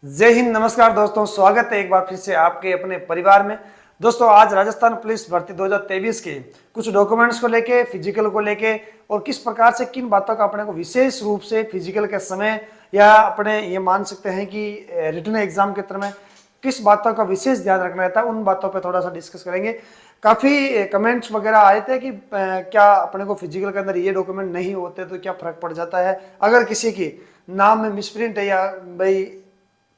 जय हिंद। नमस्कार दोस्तों, स्वागत है एक बार फिर से आपके अपने परिवार में। दोस्तों, आज राजस्थान पुलिस भर्ती 2023 के कुछ डॉक्यूमेंट्स को लेके, फिजिकल को लेके और किस प्रकार से किन बातों का अपने को विशेष रूप से फिजिकल के समय या अपने ये मान सकते हैं कि रिटन एग्जाम के तरह में किस बातों का विशेष ध्यान रखना रहता है, उन बातों पर थोड़ा सा डिस्कस करेंगे। काफ़ी कमेंट्स वगैरह आए थे कि क्या अपने को फिजिकल के अंदर ये डॉक्यूमेंट नहीं होते तो क्या फर्क पड़ जाता है अगर किसी की नाम में मिसप्रिंट है, या भाई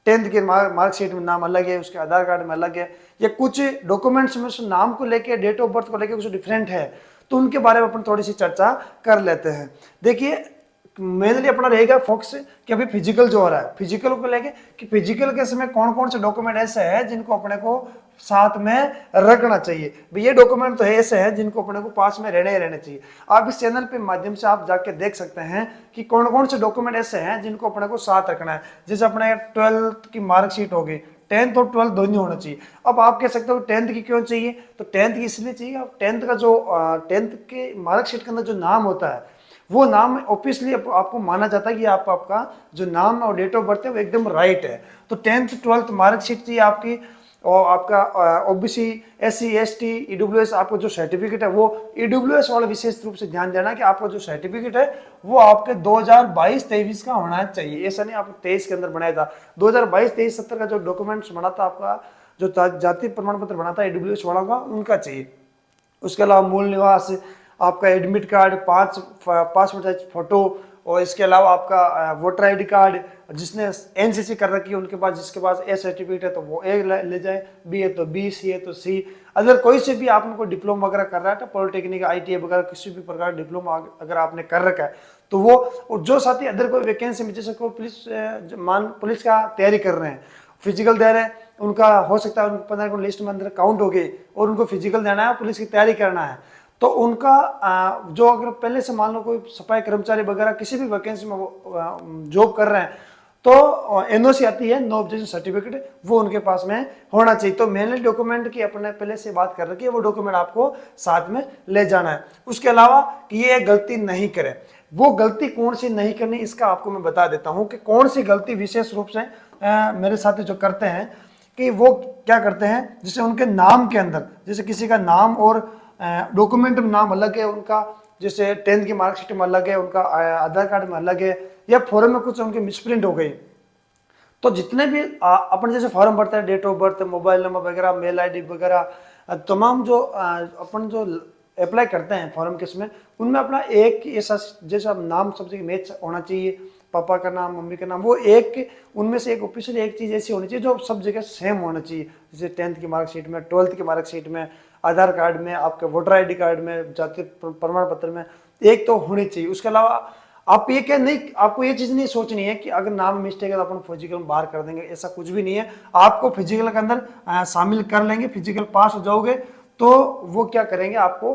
10th के मार्कशीट में नाम अलग है, उसके आधार कार्ड में अलग है, या कुछ डॉक्यूमेंट्स में उस नाम को लेके, डेट ऑफ बर्थ को लेके कुछ डिफरेंट है, तो उनके बारे में अपन थोड़ी सी चर्चा कर लेते हैं। देखिए, मेनली अपना रहेगा फोकस कि अभी फिजिकल जो हो रहा है, फिजिकल को लेके कि फिजिकल के समय कौन कौन से डॉक्यूमेंट ऐसे हैं जिनको अपने को साथ में रखना चाहिए। ये डॉक्यूमेंट तो ऐसे हैं जिनको अपने को पास में रहने ही रहने चाहिए। आप इस चैनल पे माध्यम से आप जाके देख सकते हैं कि कौन कौन से डॉक्यूमेंट ऐसे हैं जिनको अपने को साथ रखना है। जैसे अपने 12th की मार्कशीट होगी, 10th और 12th दोनों होना चाहिए। अब आप कह सकते हो 10th की क्यों चाहिए, तो 10th की इसलिए चाहिए, अब 10th का जो 10th के मार्कशीट के अंदर जो नाम होता है, वो नाम ऑब्वियसली आपको माना जाता है कि आपका जो नाम और डेट ऑफ बर्थ है वो एकदम राइट है। तो 10th 12th मार्कशीट चाहिए आपकी, और आपका ओबीसी, एससी, एसटी, ईडब्ल्यूएस आपको जो सर्टिफिकेट है वो ईडब्ल्यूएस वाला विशेष रूप से ध्यान देना कि आपका जो सर्टिफिकेट है वो आपके 2022-23 का होना चाहिए। ऐसा नहीं आपको 23 के अंदर बनाया था। 2022-23 70 का जो डॉक्यूमेंट्स बना था, आपका जो जाति प्रमाण पत्र बना था ईडब्ल्यूएस वाला का, उनका चाहिए। उसके अलावा मूल निवास, आपका admit card, 5 passport size photo, और इसके अलावा आपका वोटर आईडी कार्ड, जिसने एनसीसी कर रखी है उनके पास, जिसके पास ए सर्टिफिकेट है तो वो ए ले जाए, बी है तो बी, सी है तो सी। अगर कोई से भी आपने कोई डिप्लोमा वगैरह कर रहा है, तो पॉलिटेक्निक, आईटीआई वगैरह किसी भी प्रकार का डिप्लोमा अगर आपने कर रखा है तो वो, और जो साथी अदर कोई वैकेंसी में, जैसे कोई पुलिस का तैयारी कर रहे हैं, फिजिकल दे रहे हैं, उनका हो सकता है उनको 15 लिस्ट में अंदर काउंट हो गए और उनको फिजिकल देना है, पुलिस की तैयारी करना है, तो उनका जो अगर पहले से मान लो कोई सफाई कर्मचारी वगैरह किसी भी वैकेंसी में जॉब कर रहे हैं, तो एनओसी आती है, नो ऑब्जेक्शन सर्टिफिकेट, वो उनके पास में होना चाहिए। तो मेनली डॉक्यूमेंट की अपने पहले से बात कर रखी है, वो डॉक्यूमेंट आपको साथ में ले जाना है। उसके अलावा कि ये गलती नहीं करें, वो गलती कौन सी नहीं करनी इसका आपको मैं बता देता हूं कि कौन सी गलती विशेष रूप से मेरे साथी जो करते हैं कि वो क्या करते हैं, जैसे उनके नाम के अंदर, जैसे किसी का नाम और डॉक्यूमेंट में नाम अलग है उनका, जैसे 10th की मार्कशीट में अलग है, उनका आधार कार्ड में अलग है, या फॉर्म में कुछ उनके मिसप्रिंट हो गई, तो जितने भी अपन जैसे फॉर्म भरते हैं, date of birth, mobile number वगैरह, मेल आईडी वगैरह, तमाम जो अपन जो अप्लाई करते हैं फॉर्म के इसमें, उनमें अपना एक ऐसा जैसा नाम सबसे मैच होना चाहिए, पापा का नाम, मम्मी का नाम, वो एक उनमें से एक ऑफिशियल एक चीज़ ऐसी होनी चाहिए जो सब जगह सेम होना चाहिए। जैसे 10th की मार्कशीट में, 12th की मार्कशीट में, आधार कार्ड में, आपके वोटर आईडी कार्ड में, जाति प्रमाण पत्र में एक तो होनी चाहिए। उसके अलावा आप ये क्या नहीं, आपको ये चीज़ नहीं सोचनी है कि अगर नाम मिस्टेक है तो अपन फिजिकल में बाहर कर देंगे, ऐसा कुछ भी नहीं है। आपको फिजिकल के अंदर शामिल कर लेंगे, फिजिकल पास हो जाओगे तो वो क्या करेंगे, आपको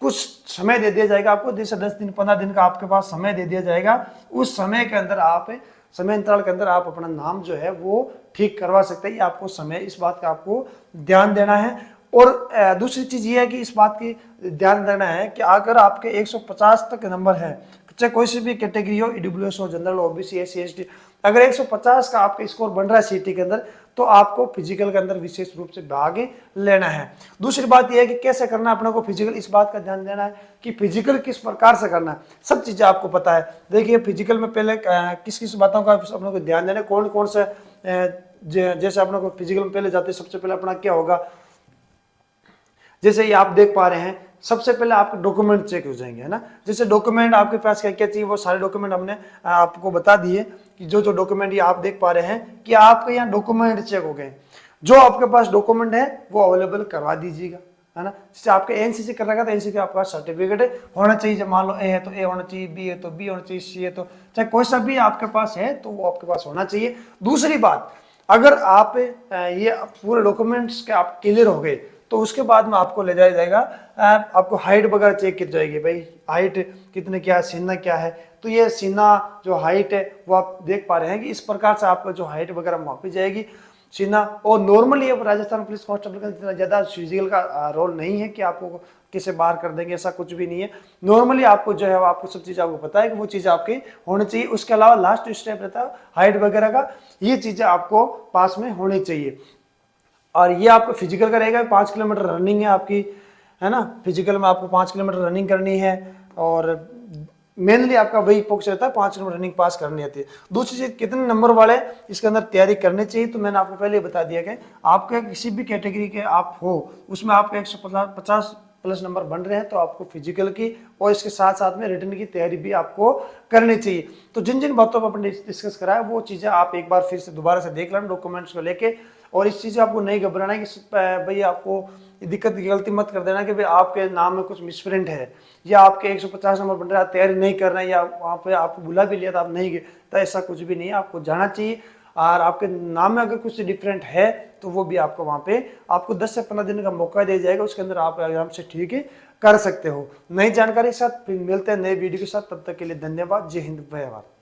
कुछ समय दे दिया जाएगा, आपको जैसे 10 दिन 15 दिन का आपके पास समय दे दिया जाएगा। उस समय के अंदर आप, समय अंतराल के अंदर आप अपना नाम जो है वो ठीक करवा सकते हैं। आपको समय, इस बात का आपको ध्यान देना है। और दूसरी चीज ये है कि इस बात की ध्यान देना है कि अगर आपके 150 तक नंबर है, चाहे कोई सी भी कैटेगरी हो, ईडब्ल्यूएस हो, जनरल, ओबीसी, एससी, एसटी, अगर 150 का आपका स्कोर बन रहा है सीटी के अंदर, तो आपको फिजिकल के अंदर विशेष रूप से भाग लेना है। दूसरी बात यह है कि कैसे करना है अपने को फिजिकल, इस बात का ध्यान देना है कि फिजिकल किस प्रकार से करना है, सब चीजें आपको पता है। देखिए, फिजिकल में पहले किस किस बातों का अपने को ध्यान देना है, कौन कौन से, जैसे अपने को फिजिकल में पहले जाते सबसे पहले अपना क्या होगा, जैसे ये आप देख पा रहे हैं, सबसे पहले आपके डॉक्यूमेंट चेक हो जाएंगे, है ना। जैसे डॉक्यूमेंट आपके पास क्या क्या चाहिए, वो सारे डॉक्यूमेंट हमने आपको बता दिए कि जो जो डॉक्यूमेंट ये आप देख पा रहे हैं कि आपके यहाँ डॉक्यूमेंट चेक हो गए। जो आपके पास डॉक्यूमेंट है वो अवेलेबल करवा दीजिएगा, है ना। जैसे आपके एनसीसी कर रखा था, एनसीसी आपका सर्टिफिकेट होना चाहिए। जब मान लो ए है तो ए होना चाहिए, बी है तो बी होना चाहिए, सी है तो, चाहे कोई सा भी आपके पास है तो वो आपके पास होना चाहिए। दूसरी बात, अगर आप ये पूरे डॉक्यूमेंट्स के आप क्लियर हो गए तो उसके बाद में आपको ले जाया जाएगा, आपको हाइट वगैरह चेक की जाएगी, भाई हाइट कितने, क्या सीना क्या है। तो ये सीना जो हाइट है वो आप देख पा रहे हैं कि इस प्रकार से आपको जो हाइट वगैरह मापी जाएगी। सीना। और नॉर्मली अब राजस्थान पुलिस कांस्टेबल का इतना ज़्यादा फिजिकल का रोल नहीं है कि आपको किसे बाहर कर देंगे, ऐसा कुछ भी नहीं है। नॉर्मली आपको जो है आपको सब चीज़ आपको पता है कि वो चीज़ आपकी होनी चाहिए। उसके अलावा लास्ट स्टेप रहता है हाइट वगैरह का, ये चीज़ें आपको पास में होनी चाहिए। और ये आपको फिजिकल का रहेगा, 5 किलोमीटर रनिंग है आपकी, है ना। फिजिकल में आपको 5 किलोमीटर रनिंग करनी है और मेनली आपका वही फोकस रहता है, 5 किलोमीटर रनिंग पास करनी होती है। दूसरी चीज कितने नंबर वाले इसके अंदर तैयारी करनी चाहिए, तो मैंने आपको पहले बता दिया कि आपके किसी भी कैटेगरी के आप हो उसमें आपके 150 प्लस नंबर बन रहे हैं तो आपको फिजिकल की और इसके साथ साथ में रिटर्न की तैयारी भी आपको करनी चाहिए। तो जिन जिन बातों पर अपने डिस्कस करा है वो चीज़ें आप एक बार फिर से दोबारा से देख लेना डॉक्यूमेंट्स को लेके। और इस चीज़ से आपको नहीं घबराना है कि भाई आपको दिक्कत की गलती मत कर देना कि भाई आपके नाम में कुछ मिसप्रिंट है या आपके 150 नंबर बन रहा है, तैयारी नहीं कर रहे हैं या वहाँ पे आपको बुला भी लिया तो आप नहीं गए, तो ऐसा कुछ भी नहीं है। आपको जाना चाहिए और आपके नाम में अगर कुछ डिफरेंट है तो वो भी आपको वहाँ पे आपको 10 से 15 दिन का मौका दिया जाएगा, उसके अंदर आप आराम से ठीक है कर सकते हो। नई जानकारी के साथ फिर मिलते हैं नए वीडियो के साथ, तब तक के लिए धन्यवाद। जय हिंद, जय भारत।